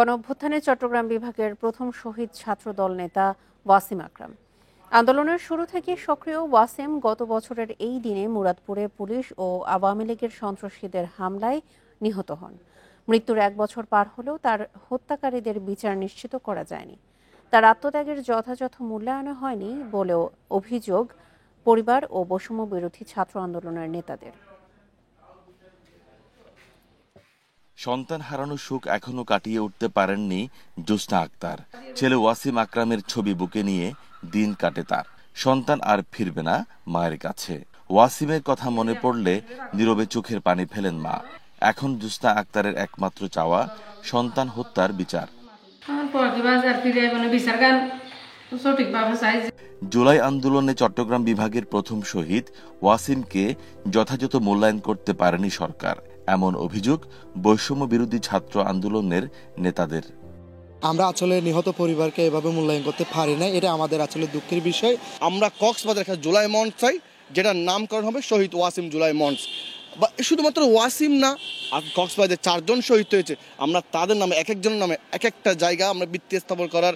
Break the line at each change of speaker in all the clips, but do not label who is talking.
গণঅভ্যুত্থানে চট্টগ্রাম বিভাগের প্রথম শহীদ ছাত্রদল নেতা ওয়াসিম আকরাম। আন্দোলনের শুরু থেকে সক্রিয় ওয়াসিম গত বছরের এই দিনে মুরাদপুরে পুলিশ ও আওয়ামী লীগের সন্ত্রাসীদের হামলায় নিহত হন। মৃত্যুর 1 বছর পার হলেও তার হত্যাকারীদের বিচার নিশ্চিত করা যায়নি। তার আত্মত্যাগের যথাযথ মূল্যায়ন হয়নি বলেও অভিযোগ পরিবার ও বৈষম্য বিরোধী ছাত্র আন্দোলনের নেতাদের।
সন্তান হারানোর সুখ এখনো কাটিয়ে উঠতে পারেননি জোসনা আক্তার। ছেলে ওয়াসিম আকরামের ছবি বুকে নিয়ে দিন কাটে তার। সন্তান আর ফিরবে না মায়ের কাছে। ওয়াসিমের কথা মনে পড়লে নীরবে চোখের পানি ফেলেন মা। এখন জোসনা আক্তারের একমাত্র চাওয়া সন্তান হত্যার বিচার। জুলাই আন্দোলনে চট্টগ্রাম বিভাগের প্রথম শহীদ ওয়াসিমকে যথাযথ মূল্যায়ন করতে পারেনি সরকার, এমন অভিযোগ বৈষম্য বিরোধী ছাত্র আন্দোলনের নেতাদের।
আমরা আসলে নিহত পরিবারকে এভাবে মূল্যায়ন করতে পারি না, এটা আমাদের আসলে দুঃখের বিষয়।
আমরা কক্সবাজার একটা জুলাই মঞ্চ চাই, যেটার নামকরণ হবে শহীদ ওয়াসিম জুলাই মঞ্চ। বা শুধুমাত্র ওয়াসিম না, কক্সবাজারে 4 জন শহীদ হয়েছে, আমরা তাদের নামে এক একজনের নামে এক একটা জায়গা আমরা ভিত্তি স্থাপন করার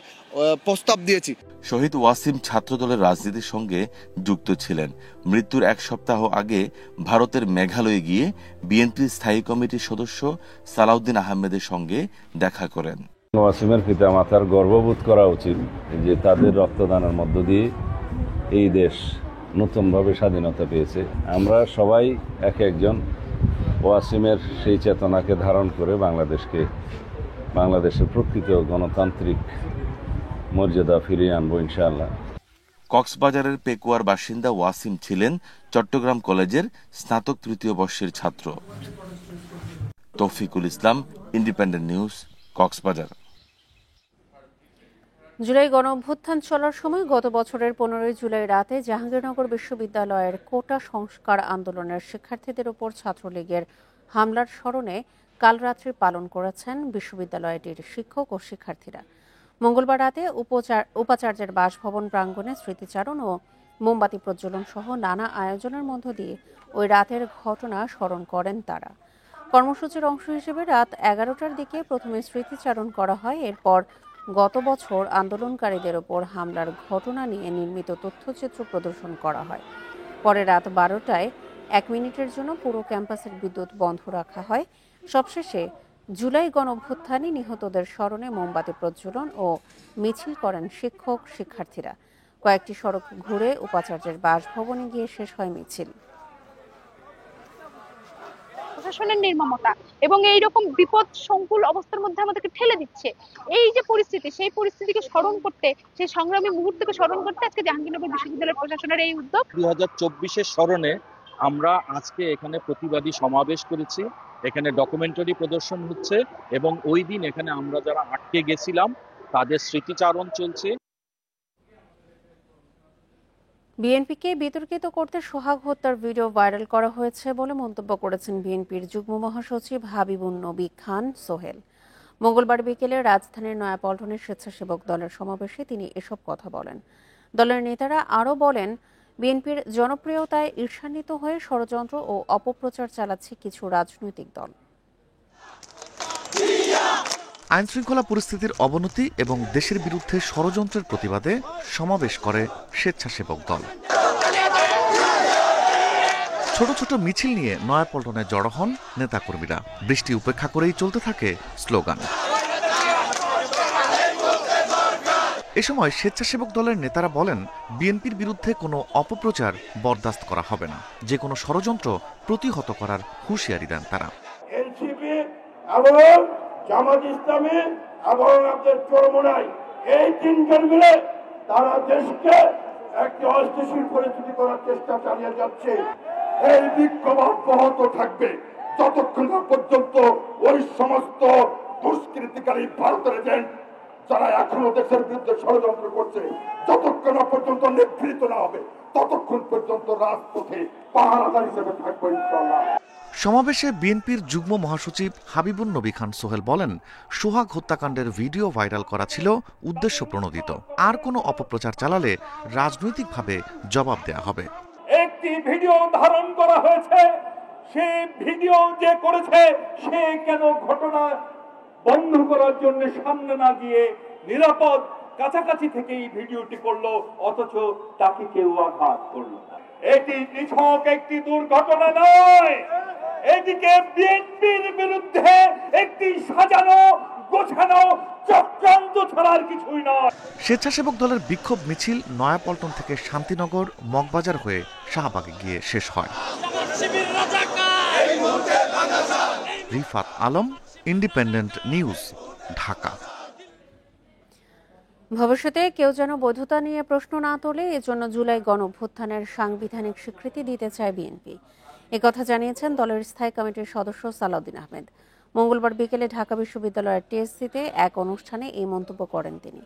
প্রস্তাব দিয়েছি।
শহীদ ওয়াসিম ছাত্রদলের রাজনীতির সঙ্গে যুক্ত ছিলেন। মৃত্যুর 1 সপ্তাহ আগে ভারতের মেঘালয়ে গিয়ে বিএনপির স্থায়ী কমিটির সদস্য সালাউদ্দিন আহমেদের সঙ্গে দেখা করেন।
ওয়াসিমের পিতা মাতার গর্ববোধ করা উচিত যে তাদের রক্তদানের মধ্য দিয়ে এই দেশ নতুনভাবে স্বাধীনতা পেয়েছে। আমরা সবাই এক একজন ওয়াসিমের সেই চেতনাকে ধারণ করে বাংলাদেশের প্রকৃত গণতান্ত্রিক মর্যাদা ফিরিয়ে আনবো ইনশাআল্লাহ।
কক্সবাজারের পেকুয়ার বাসিন্দা ওয়াসিম ছিলেন চট্টগ্রাম কলেজের স্নাতক 3য় বর্ষের ছাত্র। তৌফিকুল ইসলাম, ইন্ডিপেন্ডেন্ট নিউজ, কক্সবাজার।
জুলাই গণঅভ্যুত্থান চলার সময় গত বছরের 15 জুলাই রাতে জাহাঙ্গীরনগর বিশ্ববিদ্যালয়ের কোটা সংস্কার আন্দোলনের শিক্ষার্থীদের উপর ছাত্রলীগের হামলার স্মরণে কাল রাত্রি পালন করেছেন বিশ্ববিদ্যালয়টির শিক্ষক ও শিক্ষার্থীরা। মঙ্গলবার রাতে উপাচার্যের বাসভবন প্রাঙ্গণে স্মৃতিচারণ ও মোমবাতি প্রজ্বলন সহ নানা আয়োজনের মধ্য দিয়ে ওই রাতের ঘটনা স্মরণ করেন তারা। কর্মসূচির অংশ হিসেবে রাত 11টার দিকে প্রথমে স্মৃতিচারণ করা হয়। এরপর গত বছর আন্দোলনকারীদের ওপর হামলার ঘটনা নিয়ে নির্মিত তথ্যচিত্র প্রদর্শন করা হয়। পরে রাত 12টায় 1 মিনিটের জন্য পুরো ক্যাম্পাসের বিদ্যুৎ বন্ধ রাখা হয়। সবশেষে জুলাই গণঅভ্যুত্থানে নিহতদের স্মরণে মোমবাতি প্রজ্বলন ও মিছিল করেন শিক্ষক শিক্ষার্থীরা। কয়েকটি সড়ক ঘুরে উপাচার্যের বাসভবনে গিয়ে শেষ হয় মিছিল।
প্রশাসনের নির্মমতা এবং এইরকম বিপদ সংকুল অবস্থার মধ্যে আমাদেরকে ঠেলে দিচ্ছে, এই যে পরিস্থিতি, সেই পরিস্থিতিকে স্মরণ করতে, সেই সংগ্রামী মুহূর্তকে স্মরণ করতে আজকে জাহাঙ্গীরনগর বিশ্ববিদ্যালয় প্রশাসনের এই উদ্যোগ।
2024-এর স্মরণে আমরা আজকে এখানে প্রতিবাদী সমাবেশ করেছি। এখানে ডকুমেন্টারি প্রদর্শন হচ্ছে এবং ওই দিন এখানে আমরা যারা আটকে গেছিলাম তাদের স্মৃতিচারণ চলছে।
বিএনপিকে বিতর্কিত করতে সোহাগ হত্যার ভিডিও ভাইরাল করা হয়েছে বলে মন্তব্য করেছেন বিএনপির যুগ্ম মহাসচিব হাবিবুন নবী খান সোহেল। মঙ্গলবার বিকেলে রাজধানীর নয়াপল্টনের স্বেচ্ছাসেবক দলের সমাবেশে তিনি এসব কথা বলেন। দলের নেতারা আরও বলেন, বিএনপির জনপ্রিয়তায় ঈর্ষান্বিত হয়ে ষড়যন্ত্র ও অপপ্রচার চালাচ্ছে কিছু রাজনৈতিক দল।
আইনশৃঙ্খলা পরিস্থিতির অবনতি এবং দেশের বিরুদ্ধে ষড়যন্ত্রের প্রতিবাদে সমাবেশ করে স্বেচ্ছাসেবক দল। ছোট ছোট মিছিল নিয়ে নয়াপল্টনে জড়ো হন নেতাকর্মীরা। বৃষ্টি উপেক্ষা করেই চলতে থাকে স্লোগান। এ সময় স্বেচ্ছাসেবক দলের নেতারা বলেন, বিএনপির বিরুদ্ধে কোনো অপপ্রচার বরদাস্ত করা হবে না। যে কোনো ষড়যন্ত্র প্রতিহত করার হুঁশিয়ারি দেন তারা।
জামাত ইসলামী এবং আপনাদের চরমোনাই, এই 3 জন মিলে তারা দেশকে একটি অস্থিতিশীল পরিস্থিতি করার চেষ্টা চালিয়ে যাচ্ছে। এই বিক্ষোভ অব্যাহত থাকবে যতক্ষণ পর্যন্ত ওই সমস্ত দুষ্কৃতিকারী ভারতের এজেন্ট যারা এখনো দেশের বিরুদ্ধে ষড়যন্ত্র করছে, যতক্ষণ পর্যন্ত নিবৃত না হবে ততক্ষণ পর্যন্ত রাজপথে পাহারাদার হিসেবে থাকবে ইনশাআল্লাহ।
সমাবেশে বিএনপির যুগ্ম মহাসচিব হাবিবুন নবী খান সোহেল বলেন, সোহাগ হত্যাকাণ্ডের ভিডিও ভাইরাল করা ছিল উদ্দেশ্য প্রণোদিত। আর কোনো অপপ্রচার চালালে রাজনৈতিকভাবে জবাব দেয়া হবে।
একটি ভিডিও ধারণ করা হয়েছে, সেই ভিডিও যে করেছে সে কেন ঘটনা বন্ধ করার জন্য সামনে না গিয়ে নিরাপদ কাছাকাছি থেকেই ভিডিওটি করলো, অথচ তাকে কেউ আঘাত করলো না। এটি নিছক একটি দুর্ঘটনা নয়, এদিকে বিএনপির বিরুদ্ধে একটি সাজানো গোছানো চক্রান্ত ছাড়ার কিছুই নয়।
স্বেচ্ছাসেবক দলের বিক্ষোভ মিছিল নয়াপল্টন থেকে শান্তিনগর মগবাজার হয়ে শাহবাগে গিয়ে শেষ হয়। Rifat Alam, independent news, Dhaka.
ভবিষ্যতে কেউ যেন বৈধতা নিয়ে প্রশ্ন না তোলে, এজন্য জুলাই গণঅভ্যুত্থানের সাংবিধানিক স্বীকৃতি দিতে চায় বিএনপি। একথা জানিয়েছেন দলের স্থায়ী কমিটির সদস্য সালাউদ্দিন আহমেদ। মঙ্গলবার বিকেলে ঢাকা বিশ্ববিদ্যালয়ের টিএসসিতে এক অনুষ্ঠানে এই মন্তব্য করেন তিনি।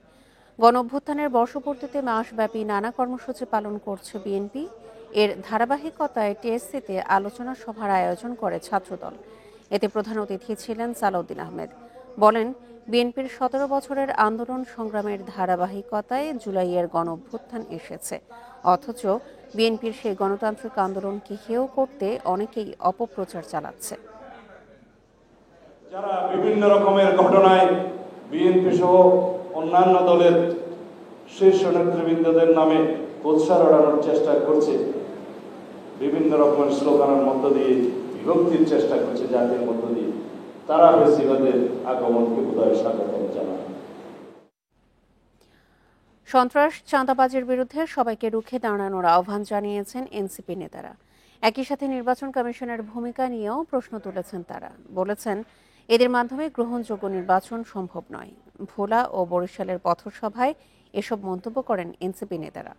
গণঅভ্যুত্থানের বর্ষপূর্তিতে মাসব্যাপী নানা কর্মসূচি পালন করছে বিএনপি। এর ধারাবাহিকতায় টিএসসিতে আলোচনা সভার আয়োজন করে ছাত্রদল। এতে প্রধান অতিথি ছিলেন সালাউদ্দিন আহমেদ। বলেন, বিএনপির 17 বছরের আন্দোলন সংগ্রামের ধারাবাহিকতায় জুলাইয়ের গণঅভ্যুত্থান এসেছে, অথচ বিএনপির সেই গণতান্ত্রিক আন্দোলনকে হেয় করতে অনেকেই অপপ্রচার চালাচ্ছে।
যারা বিভিন্ন রকমের ঘটনায় বিএনপি সহ অন্যান্য দলের শীর্ষ নেতৃবৃন্দদের নামে উৎসাহ ওড়ানোর চেষ্টা করছে, বিভিন্ন রকমের স্লোগানের মধ্য দিয়ে বিভক্তির চেষ্টা করছে জাতির মধ্য দিয়ে, তারা ফেসিবাদের আগমনকে বোধহয় স্বাগত জানায়।
সন্ত্রাস চাঁদাবাজির বিরুদ্ধে সবাইকে রুখে দাঁড়ানোর আহ্বান জানিয়েছেন এনসিপি নেতারা। একই সাথে নির্বাচন কমিশনের ভূমিকা নিয়েও প্রশ্ন তুলেছেন তারা। বলেছেন, এদের মাধ্যমে গ্রহণযোগ্য নির্বাচন সম্ভব নয়। ভোলা ও বরিশালের পথসভায় এসব মন্তব্য করেন এনসিপি নেতারা।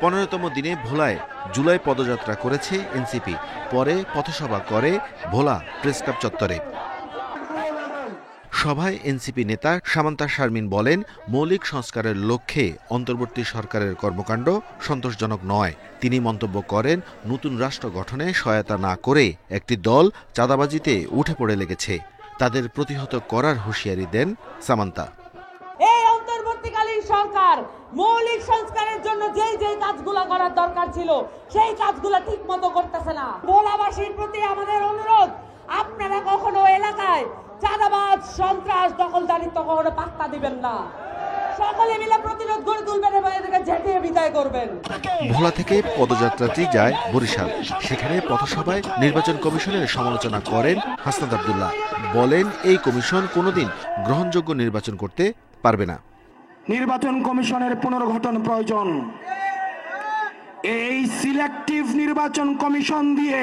15তম দিনে ভোলায় জুলাই পদযাত্রা করেছে এনসিপি, পরে পথসভা করে ভোলা প্রেসক্লাব চত্বরে। সভায় এনসিপি নেতা সামান্তা শারমিন বলেন, মৌলিক সংস্কারের লক্ষ্যে অন্তর্বর্তী সরকারের কর্মকাণ্ড সন্তোষজনক নয়। তিনি মন্তব্য করেন, নতুন রাষ্ট্র গঠনে সহায়তা না করে একটি দল চাঁদাবাজিতে উঠে পড়ে লেগেছে, তাদের প্রতিহত করার হুঁশিয়ারি দেন সামান্তা।
এই অন্তর্বর্তীকালীন সরকার মৌলিক সংস্কারের জন্য যেই কাজগুলো করার দরকার ছিল সেই কাজগুলো ঠিক মতো করতেছে না। ভোলাবাসীর প্রতি আমাদের অনুরোধ, আপনারা কখনো এলাকায় চাঁদাবাজ, সন্ত্রাস, দখলদারিত্ব কখনো পাত্তা দিবেন না। সকলে মিলে প্রতিরোধ গড়ে তুলবেন এবং এদেরকে ঝেঁটিয়ে বিদায় করবেন।
ভোলা থেকে পদযাত্রাটি যায় বরিশাল। সেখানে পথসভায় নির্বাচন কমিশনের সমালোচনা করেন হাসনাত আব্দুল্লাহ। বলেন, এই কমিশন কোনোদিন গ্রহণযোগ্য নির্বাচন করতে পারবে না।
নির্বাচন কমিশনের পুনর্গঠন প্রয়োজন। এই সিলেক্টিভ নির্বাচন কমিশন দিয়ে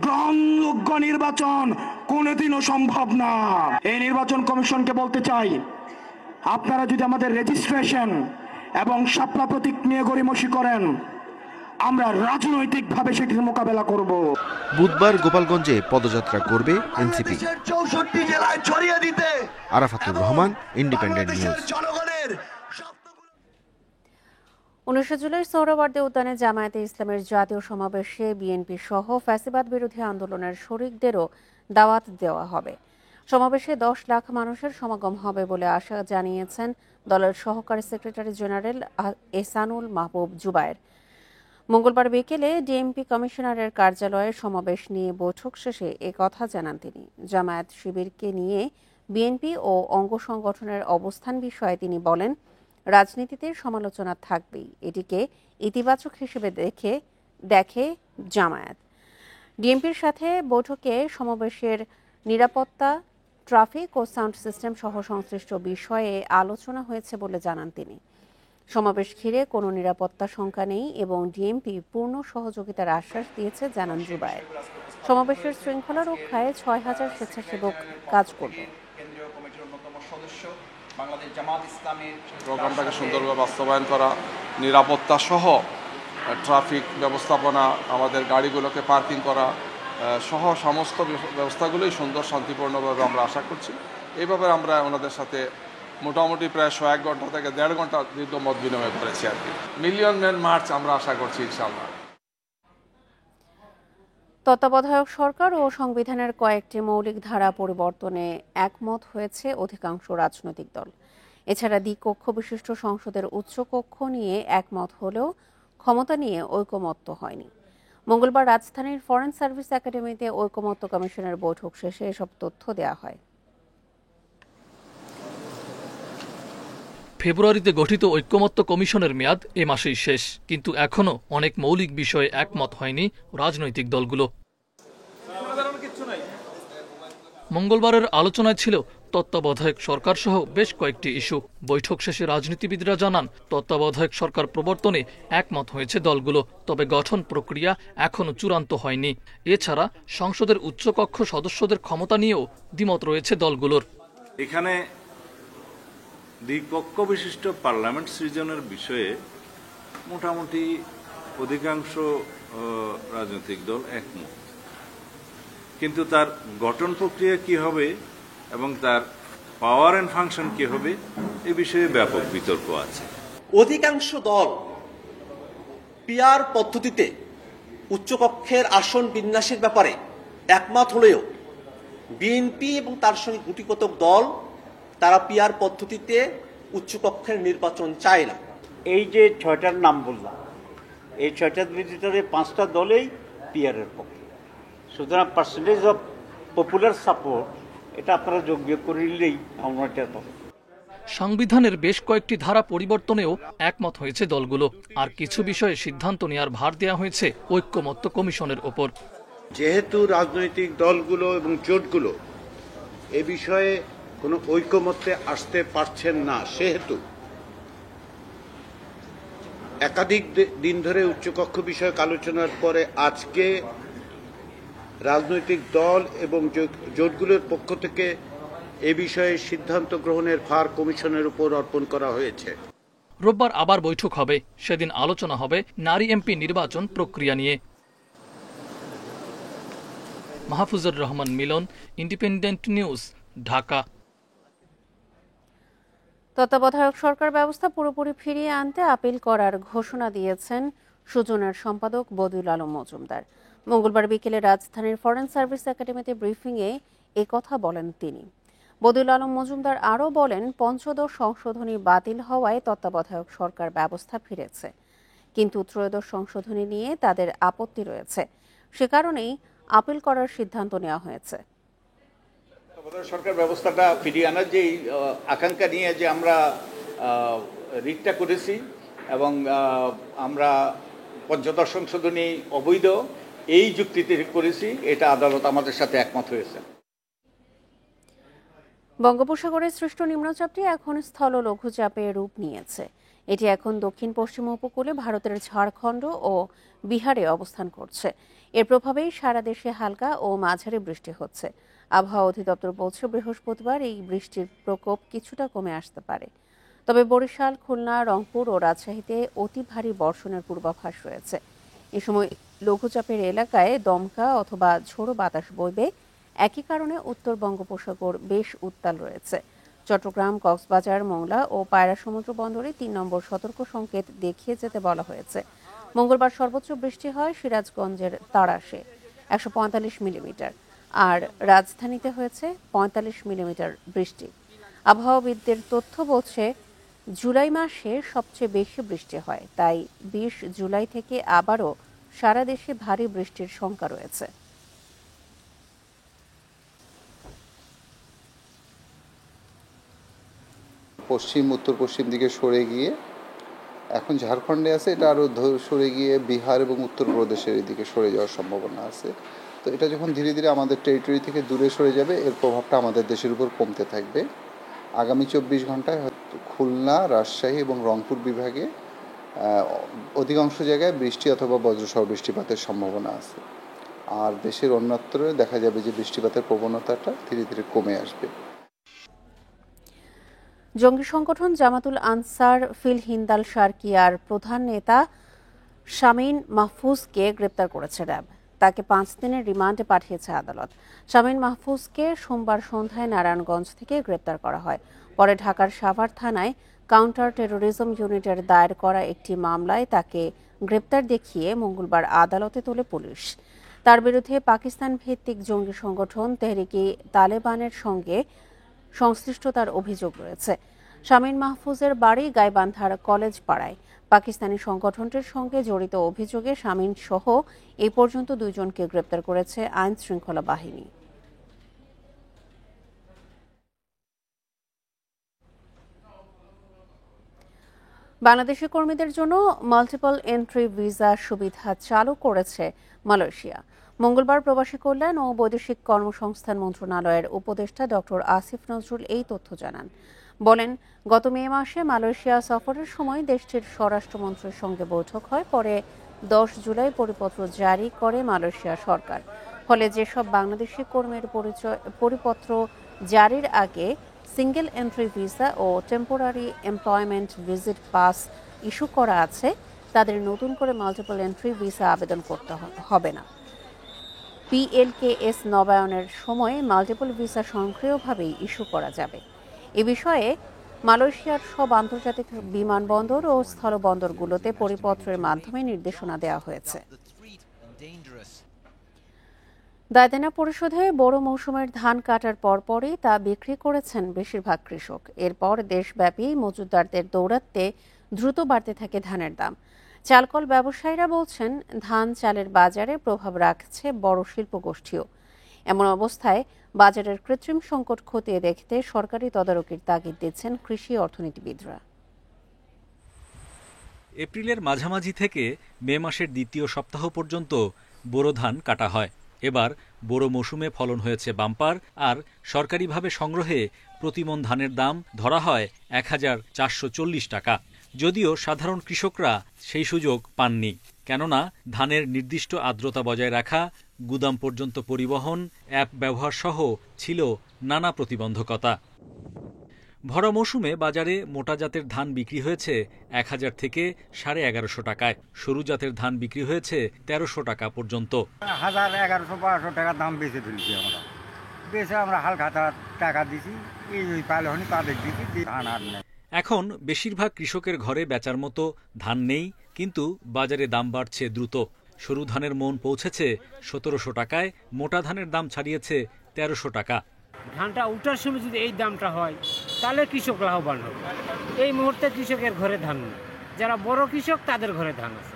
গ্রহণযোগ্য নির্বাচন কোনোদিনও সম্ভব না। এই নির্বাচন কমিশনকে বলতে চাই, আপনারা যদি আমাদের রেজিস্ট্রেশন এবং শাপলা প্রতীক নিয়ে গড়িমসি করেন, আমরা রাজনৈতিকভাবে সেটির মোকাবেলা করব।
বুধবার গোপালগঞ্জে পদযাত্রা করবে এনসিপি।
64 জেলায় ছড়িয়ে দিতে।
Arafatur Rahman, independent news.
19 জুলাই সোহরাওয়ার্দী উদ্যানে জামায়াতে ইসলামের জাতীয় সমাবেশে বিএনপি সহ ফ্যাসিবাদ বিরোধী আন্দোলনের শরিকদেরও দাওয়াত দেওয়া হবে। সমাবেশে 10 লাখ মানুষের সমাগম হবে বলে আশা জানিয়েছেন দলের সহকারী সেক্রেটারি জেনারেল এহসানুল মাহবুব জুবায়ের। মঙ্গলবার বিকেলে ডিএমপি কমিশনারের কার্যালয়ে সমাবেশ নিয়ে বৈঠক শেষে কথা জানান তিনি। জামায়াত শিবিরকে নিয়ে বিএনপি ও অঙ্গ সংগঠনের অবস্থান বিষয়ে তিনি বলেন, রাজনীতিতে সমালোচনা থাকবেই, এটিকে ইতিবাচক হিসেবে দেখে জামায়াত। ডিএমপির সাথে বৈঠকে সমাবেশের নিরাপত্তা, ট্রাফিক ও সাউন্ড সিস্টেম সহ সংশ্লিষ্ট বিষয়ে আলোচনা হয়েছে বলে জানান তিনি। সমাবেশ ঘিরে কোনো নিরাপত্তা শঙ্কা নেই এবং ডিএমপি পূর্ণ সহযোগিতার আশ্বাস দিয়েছে জানান জুবায়ের। সমাবেশের শৃঙ্খলা রক্ষায় 6000 স্বেচ্ছাসেবক কাজ করবে।
বাংলাদেশ জামাত ইসলামের প্রোগ্রামটাকে সুন্দরভাবে বাস্তবায়ন করা, নিরাপত্তা সহ ট্রাফিক ব্যবস্থাপনা, আমাদের গাড়িগুলোকে পার্কিং করা সহ সমস্ত ব্যবস্থাগুলোই সুন্দর শান্তিপূর্ণভাবে আমরা আশা করছি। এই ব্যাপারে আমরা ওনাদের সাথে মোটামুটি প্রায় 1 ঘন্টা থেকে 1.5 ঘন্টা দীর্ঘ মত বিনিময় করেছি আর কি। মিলিয়ন ম্যান মার্চ আমরা আশা করছি ইনশাআল্লাহ।
তত্ত্বাবধায়ক সরকার ও সংবিধানের কয়েকটি মৌলিক ধারা পরিবর্তনে একমত হয়েছে অধিকাংশ রাজনৈতিক দল। এছাড়া দ্বিকক্ষ বিশিষ্ট সংসদের উচ্চকক্ষ নিয়ে একমত হলেও ক্ষমতা নিয়ে ঐকমত্য হয়নি। মঙ্গলবার রাজধানীর ফরেন সার্ভিস একাডেমিতে ঐকমত্য কমিশনের বৈঠক শেষে এসব তথ্য দেওয়া হয়।
ফেব্রুয়ারিতে গঠিত ঐকমত্য কমিশনের মেয়াদ এ মাসেই শেষ, কিন্তু এখনও অনেক মৌলিক বিষয়ে একমত হয়নি রাজনৈতিক দলগুলো। মঙ্গলবারের আলোচনায় ছিল তত্ত্বাবধায়ক সরকার সহ বেশ কয়েকটি ইস্যু। বৈঠক শেষে রাজনীতিবিদরা জানান, তত্ত্বাবধায়ক সরকার প্রবর্তনে একমত হয়েছে দলগুলো, তবে গঠন প্রক্রিয়া এখনও চূড়ান্ত হয়নি। এছাড়া সংসদের উচ্চকক্ষ সদস্যদের ক্ষমতা নিয়েও দ্বিমত রয়েছে দলগুলোর।
এখানে দ্বিকক্ষ বিশিষ্ট পার্লামেন্ট সৃজনের বিষয়ে মোটামুটি অধিকাংশ রাজনৈতিক দল একমত, কিন্তু তার গঠন প্রক্রিয়া কি হবে এবং তার পাওয়ার এন্ড ফাংশন কি হবে এ বিষয়ে ব্যাপক বিতর্ক আছে।
অধিকাংশ দল পিআর পদ্ধতিতে উচ্চকক্ষের আসন বিন্যাসের ব্যাপারে একমত হলেও বিএনপি এবং তার সঙ্গে গুটিকত দল তারা পিআর পদ্ধতিতে উচ্চকক্ষের নির্বাচন চায় না।
এই যে ৬টার নাম বললাম, এই ৬টার ভিতরে ৫টা দলেই পিআরের পক্ষে, সুতরাং পার্সেন্টেজ অফ পপুলার সাপোর্ট এটা আপনারা যোগ্য করিলেই আমরা এটা পাবো।
সংবিধানের বেশ কয়েকটি ধারা পরিবর্তনেও একমত হয়েছে দলগুলো, আর কিছু বিষয়ে সিদ্ধান্ত নেওয়ার ভার দেওয়া হয়েছে ঐকমত্য কমিশনের ওপর।
যেহেতু রাজনৈতিক দলগুলো এবং জোটগুলো এ বিষয়ে কোনো ঐকমত্যে আসতে পারছেন না, সেহেতু একাধিক দিন ধরে উচ্চকক্ষ বিষয়ক আলোচনার পরে আজকে রাজনৈতিক দল এবং জোটগুলোর পক্ষ থেকে এ বিষয়ে সিদ্ধান্ত গ্রহণের ভার কমিশনের উপর অর্পণ করা হয়েছে।
রোববার আবার বৈঠক হবে, সেদিন আলোচনা হবে নারী এমপি নির্বাচন প্রক্রিয়া নিয়ে। মাহফুজুর রহমান মিলন, ইন্ডিপেন্ডেন্ট নিউজ, ঢাকা।
তত্ত্বাবধায়ক সরকার ব্যবস্থা পুরোপুরি ফিরিয়ে আনতে আপিল করার ঘোষণা দিয়েছেন সুজনের সম্পাদক বদিউল আলম মজুমদার। মঙ্গলবার বিকেলে রাজধানীর ফরেন সার্ভিস একাডেমিতে ব্রিফিংয়ে কথা বলেন তিনি। বদিউল আলম মজুমদার আরও বলেন, পঞ্চদশ সংশোধনী বাতিল হওয়ায় তত্ত্বাবধায়ক সরকার ব্যবস্থা ফিরেছে, কিন্তু ত্রয়োদশ সংশোধনী নিয়ে তাদের আপত্তি রয়েছে, সে কারণেই আপিল করার সিদ্ধান্ত নেওয়া হয়েছে।
সরকার ব্যবস্থাটা ফিরিয়ে আনার যে আকাঙ্ক্ষা নিয়ে যে আমরা রিটটা করেছি এবং আমরা পঞ্চদশ সংশোধনী অবৈধ এই যুক্তিতে করেছি, এটা আদালত আমাদের সাথে একমত হয়েছে।
বঙ্গোপসাগরে সৃষ্ট নিম্নচাপটি এখন স্থল লঘুচাপে রূপ নিয়েছে। এটি এখন দক্ষিণ পশ্চিম উপকূলে ভারতের ঝাড়খণ্ড ও বিহারে অবস্থান করছে। এর প্রভাবেই সারা দেশে হালকা ও মাঝারি বৃষ্টি হচ্ছে। আবহাওয়া অধিদপ্তর বলছে, বৃহস্পতিবার এই বৃষ্টির প্রকোপ কিছুটা কমে আসতে পারে। তবে বরিশাল, খুলনা, রংপুর ও রাজশাহীতে অতি ভারী বর্ষণের পূর্বাভাস রয়েছে। এ সময় লঘুচাপের এলাকায় দমকা অথবা ঝোড়ো বাতাস বইবে। একই কারণে উত্তর বঙ্গোপসাগর বেশ উত্তাল রয়েছে। চট্টগ্রাম, কক্সবাজার, মোংলা ও পায়রা সমুদ্র বন্দরে ৩ নম্বর সতর্ক সংকেত দেখিয়ে যেতে বলা হয়েছে। মঙ্গলবার সর্বোচ্চ বৃষ্টি হয় সিরাজগঞ্জের তাড়াশে ১৪৫ মিলিমিটার, আর রাজধানীতে হয়েছে ৪৫ মিলিমিটার বৃষ্টি। আবহাওয়াবিদদের তথ্য বলছে, জুলাই মাসে সবচেয়ে বেশি বৃষ্টি হয়, তাই ২০ জুলাই থেকে আবারও সারা দেশে ভারী বৃষ্টির শঙ্কা রয়েছে।
পশ্চিম উত্তর পশ্চিম দিকে সরে গিয়ে এখন ঝাড়খণ্ডে আছে, এটা আরও সরে গিয়ে বিহার এবং উত্তরপ্রদেশের দিকে সরে যাওয়ার সম্ভাবনা আছে। তো এটা যখন ধীরে ধীরে আমাদের টেরিটরি থেকে দূরে সরে যাবে, এর প্রভাবটা আমাদের দেশের উপর কমতে থাকবে। আগামী ২৪ ঘন্টায় খুলনা, রাজশাহী এবং রংপুর বিভাগে অধিকাংশ জায়গায় বৃষ্টি অথবা বজ্রসহ বৃষ্টিপাতের সম্ভাবনা আছে। আর দেশের অন্যত্র দেখা যাবে যে বৃষ্টিপাতের প্রবণতাটা ধীরে ধীরে কমে আসবে।
জঙ্গি সংগঠন জামাতুল আনসার ফিল হিন্দাল শারকিয়ার প্রধান নেতা শামীম মাহফুজকে গ্রেপ্তার করেছে র্যাব। তাকে ৫ দিনের রিমান্ডে পাঠিয়েছে আদালত। শামীম মাহফুজকে সোমবার সন্ধ্যায় নারায়ণগঞ্জ থেকে গ্রেপ্তার করা হয়। পরে ঢাকার সাভার থানায় কাউন্টার টেরোরিজম ইউনিটের দায়ের করা একটি মামলায় তাকে গ্রেপ্তার দেখিয়ে মঙ্গলবার আদালতে তোলে পুলিশ। তার বিরুদ্ধে পাকিস্তান ভিত্তিক জঙ্গি সংগঠন তেহরিকে তালেবানের সঙ্গে সংশ্লিষ্টতার অভিযোগ রয়েছে। শামীম মাহফুজের বাড়ি গাইবান্ধার কলেজ পাড়ায়। পাকিস্তানি সংগঠনটির সঙ্গে জড়িত অভিযোগে শামীম সহ এই পর্যন্ত 2 জনকে গ্রেপ্তার করেছে আইন শৃঙ্খলা বাহিনী। বাংলাদেশি কর্মীদের জন্য মাল্টিপল এন্ট্রি ভিসা সুবিধা চালু করেছে মালয়েশিয়া। মঙ্গলবার প্রবাসী কল্যাণ ও বৈদেশিক কর্মসংস্থান মন্ত্রণালয়ের উপদেষ্টা ডক্টর আসিফ নজরুল এই তথ্য জানান। বলেন, গত মে মাসে মালয়েশিয়া সফরের সময় দেশটির স্বরাষ্ট্রমন্ত্রীর সঙ্গে বৈঠক হয়। পরে 10 জুলাই পরিপত্র জারি করে মালয়েশিয়া সরকার। ফলে যেসব বাংলাদেশি কর্মীর পরিপত্র জারির আগে সিঙ্গেল এন্ট্রি ভিসা ও temporary employment visit pass issue করা আছে, তাদের নতুন করে মাল্টিপল এন্ট্রি ভিসা আবেদন করতে হবে না। PLKS নবায়নের সময় মাল্টিপল ভিসা স্বয়ংক্রিয়ভাবেই ইস্যু করা যাবে। এ বিষয়ে মালয়েশিয়ার সব আন্তর্জাতিক বিমানবন্দর ও স্থলবন্দরগুলোতে পরিপত্রের মাধ্যমে নির্দেশনা দেওয়া হয়েছে। দায়দেনা পরিশোধে বড় মৌসুমের ধান কাটার পরপরই তা বিক্রি করেছেন বেশিরভাগ কৃষক। এরপর দেশব্যাপী মজুতদারদের দৌরাত্মে দ্রুত বাড়তে থাকে ধানের দাম। চালকল ব্যবসায়ীরা বলছেন, ধান চালের বাজারে প্রভাব রাখছে বড় শিল্পগোষ্ঠীও। এমন অবস্থায় বাজারের কৃত্রিম সংকট খতিয়ে দেখতে সরকারি তদারকির তাগিদ দিচ্ছেন কৃষি অর্থনীতিবিদরা।
এপ্রিলের মাঝামাঝি থেকে মে মাসের দ্বিতীয় সপ্তাহ পর্যন্ত বোরো ধান কাটা হয়। এবার বোরো মৌসুমে ফলন হয়েছে বাম্পার, আর সরকারিভাবে সংগ্রহে প্রতিমণ ধানের দাম ধরা হয় 1440 টাকা। যদিও সাধারণ কৃষকরা সেই সুযোগ পাননি, কেননা ধানের নির্দিষ্ট আর্দ্রতা বজায় রাখা, গুদাম পর্যন্ত পরিবহন, অ্যাপ ব্যবহার সহ ছিল নানা প্রতিবন্ধকতা। ভরা মৌসুমে বাজারে মোটা জাতের ধান বিক্রি হয়েছে 1000 থেকে 1150 টাকায়, সরু জাতের ধান বিক্রি হয়েছে 1300 টাকা পর্যন্ত।
1000, 1100 টাকা দাম বেঁচে ফেলছি আমরা। বেঁচে আমরা হালখাতা টাকা দিছি, এই পালে হনি তাদের দিছি, ধান আর নেই।
এখন বেশিরভাগ কৃষকের ঘরে বেচার মতো ধান নেই, কিন্তু বাজারে দাম বাড়ছে দ্রুত। সরু ধানের মন পৌঁছেছে 1700 টাকায়, মোটা ধানের দাম ছাড়িয়েছে 1300 টাকা।
ধানটা উঠার সময় যদি এই দামটা হয়, তাহলে কৃষক লাভবান হবে। এই মুহূর্তে কৃষকের ঘরে ধান নেই, যারা বড় কৃষক তাদের ঘরে ধান আছে।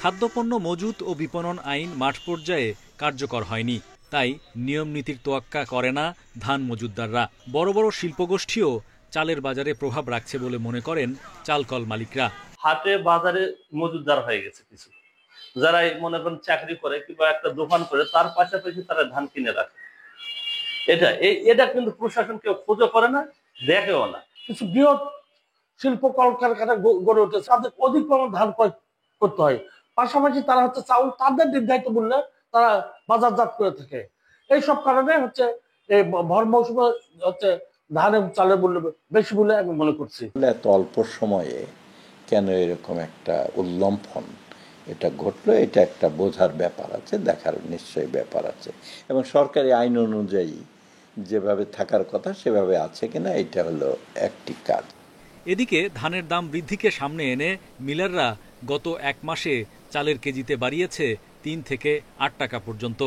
খাদ্যপণ্য মজুত ও বিপণন আইন মাঠ পর্যায়ে কার্যকর হয়নি, তাই নিয়ম নীতির তোয়াক্কা করে না ধান মজুতদাররা। বড় বড় শিল্পগোষ্ঠীও চালের বাজারে প্রভাব রাখছে বলে মনে করেন চালকল মালিকরা।
হাটে বাজারে মজুতদার হয়ে গেছে কিছু, যারা মনে করেন চাকরি করে কিংবা একটা দোকান করে, তার পাশাপাশি তারা ধান কিনে রাখে। এটা কিন্তু প্রশাসন কেউ খোঁজও করে না, দেখেও না।
কিছু বৃহৎ শিল্প কলকারখানা গড়ে উঠেছে, তাদের অধিক পরিমাণ ধান ক্রয় করতে হয়। পাশাপাশি তারা হচ্ছে চাউল তাদের নির্ধারিত মূল্যে তারা বাজারজাত করে থাকে। এইসব কারণে হচ্ছে এই ভর মৌসুমে হচ্ছে ধান এবং চালের মূল্য বেশি বলে আমি মনে করছি।
এত অল্প সময়ে কেন এরকম একটা উল্লম্ফন এটা ঘটলো, এটা একটা বোঝার ব্যাপার আছে, দেখার নিশ্চয়ই ব্যাপার আছে, এবং সরকারি আইন অনুযায়ী যেভাবে থাকার কথা সেভাবে আছে কিনা এটা হলো একটি কাজ।
এদিকে ধানের দাম বৃদ্ধিকে সামনে এনে মিলাররা গত 1 মাসে চালের কেজিতে বাড়িয়েছে 3 থেকে 8 টাকা পর্যন্ত।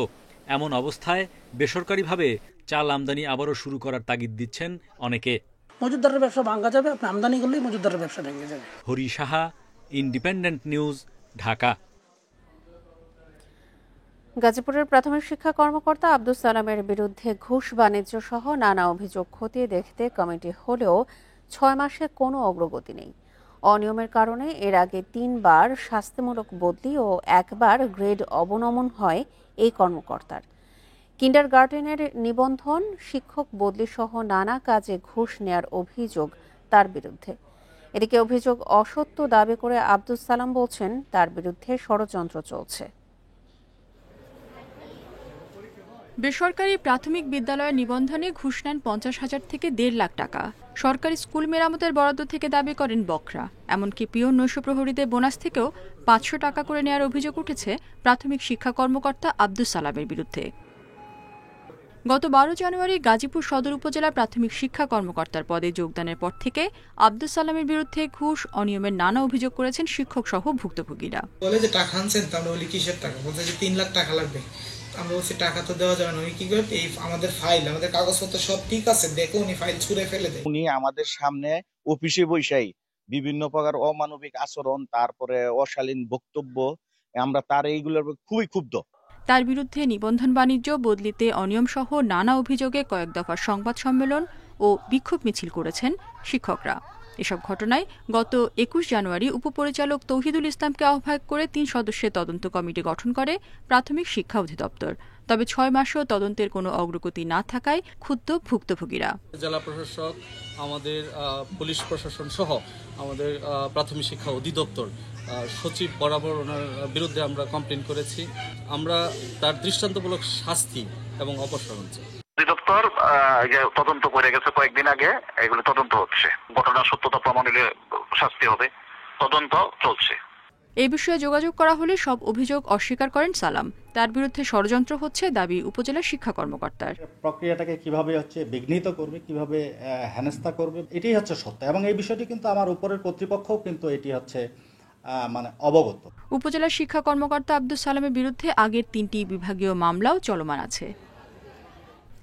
এমন অবস্থায় বেসরকারিভাবে চাল আমদানি আবারও শুরু করার তাগিদ দিচ্ছেন অনেকে।
মজুতদারের ব্যবসা ভাঙা যাবে, আপনি আমদানি করলেই মজুতদারের ব্যবসা ভেঙে যাবে।
Hari Saha, independent news, Dhaka.
গাজীপুরের প্রাথমিক শিক্ষা কর্মকর্তা আব্দুস সালামের বিরুদ্ধে ঘুষ বাণিজ্য সহ নানা অভিযোগ খতিয়ে দেখতে কমিটি হলেও 6 মাসে কোনো অগ্রগতি নেই। অনিয়মের কারণে এর আগে 3 বার শাস্তিমূলক বদলি ও 1 বার গ্রেড অবনমন হয় এই কর্মকর্তার। কিন্ডারগার্টেনের নিবন্ধন, শিক্ষক বদলি সহ নানা কাজে ঘুষ নেয়ার অভিযোগ তার বিরুদ্ধে। এদিকে অভিযোগ অসত্য দাবি করে আব্দুস সালাম বলছেন, তার বিরুদ্ধে ষড়যন্ত্র চলছে।
বেসরকারি প্রাথমিক বিদ্যালয়ের নিবন্ধনে ঘুষ নেন 50,000 থেকে 1.5 লাখ টাকা। সরকারি স্কুল মেরামতের বরাদ্দ থেকে দাবি করেন বকরা। এমনকি পিয়ন নৈশ প্রহরীদের বোনাস থেকেও 500 টাকা করে নেওয়ার অভিযোগ উঠেছে প্রাথমিক শিক্ষা কর্মকর্তা আব্দুস সালামের বিরুদ্ধে। গত 12 জানুয়ারি গাজীপুর সদর উপজেলার প্রাথমিক শিক্ষা কর্মকর্তার পদে যোগদানের পর থেকে আব্দুস সালামের বিরুদ্ধে ঘুষ অনিয়মের নানা অভিযোগ করেছেন শিক্ষক সহ ভুক্তভোগীরা।
বলে যে টাকা আনছেন, তাহলে বলি কিসের টাকা, বলছে যে 3 লাখ টাকা লাগবে।
আমরা বলছি টাকা তো দেওয়া যাবে না। উনি কি করে, এই আমাদের ফাইল, আমাদের কাগজপত্র সব ঠিক আছে দেখে উনি ফাইল ছুঁড়ে ফেলে দেয়।
উনি আমাদের সামনে অফিসে বৈশাই বিভিন্ন প্রকার অমানবিক আচরণ, তারপরে অশালীন বক্তব্য, আমরা তার এইগুলোর খুবই ক্ষুব্ধ।
তার বিরুদ্ধে নিবন্ধন বাণিজ্য বদলিতে অনিয়ম সহ নানা অভিযোগে কয়েক দফা সংবাদ সম্মেলন ও বিক্ষোভ মিছিল করেছেন শিক্ষকরা। এসব ঘটনায় গত ২১ জানুয়ারি উপপরিচালক তৌহিদুল ইসলামকে আহ্বায়ক করে ৩ সদস্যের তদন্ত কমিটি গঠন করে প্রাথমিক শিক্ষা অধিদপ্তর। তবে ৬ মাসেও তদন্তের কোনো অগ্রগতি না থাকায় ক্ষুব্ধ ভুক্তভোগীরা।
জেলা প্রশাসক, আমাদের পুলিশ প্রশাসন সহ আমাদের প্রাথমিক শিক্ষা অধিদপ্তর সচিব বরাবর ওনার বিরুদ্ধে আমরা কমপ্লেন করেছি। আমরা তার দৃষ্টান্তমূলক শাস্তি এবং অপসারণ চাই।
অধিদপ্তর তদন্ত করে গেছে কয়েকদিন আগে, এগুলো তদন্ত হচ্ছে, ঘটনার সত্যতা প্রমাণ হলে শাস্তি হবে, তদন্ত চলছে।
এই বিষয়ে যোগাযোগ করা হলে সব অভিযোগ অস্বীকার করেন সালাম। তার বিরুদ্ধে ষড়যন্ত্র হচ্ছে দাবি উপজেলা শিক্ষা কর্মকর্তার।
প্রক্রিয়াটাকে কিভাবে বিঘ্নিত করবে, কিভাবে হেনস্থা করবে, এটাই হচ্ছে সত্য, এবং এই বিষয়টি কিন্তু আমার উপরের কর্তৃপক্ষও কিন্তু এটি হচ্ছে অবগত।
উপজেলা শিক্ষা কর্মকর্তা আব্দুস সালামের বিরুদ্ধে আগের 3টি বিভাগীয় মামলাও চলমান আছে।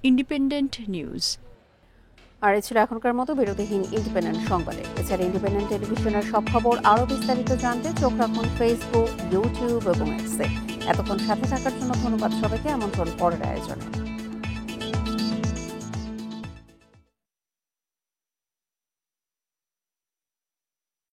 Independent news.
আর এ ছিল এখনকার মতো বিরতিহীন ইন্ডিপেন্ডেন্ট সংবাদে। এছাড়া ইন্ডিপেন্ডেন্ট টেলিভিশনের সব খবর আরও বিস্তারিত জানতে চোখ রাখুন ফেসবুক, ইউটিউব এবং এক্সে। এতক্ষণ সাথে থাকার জন্য ধন্যবাদ সবাইকে। আমন্ত্রণ পরের আয়োজনে।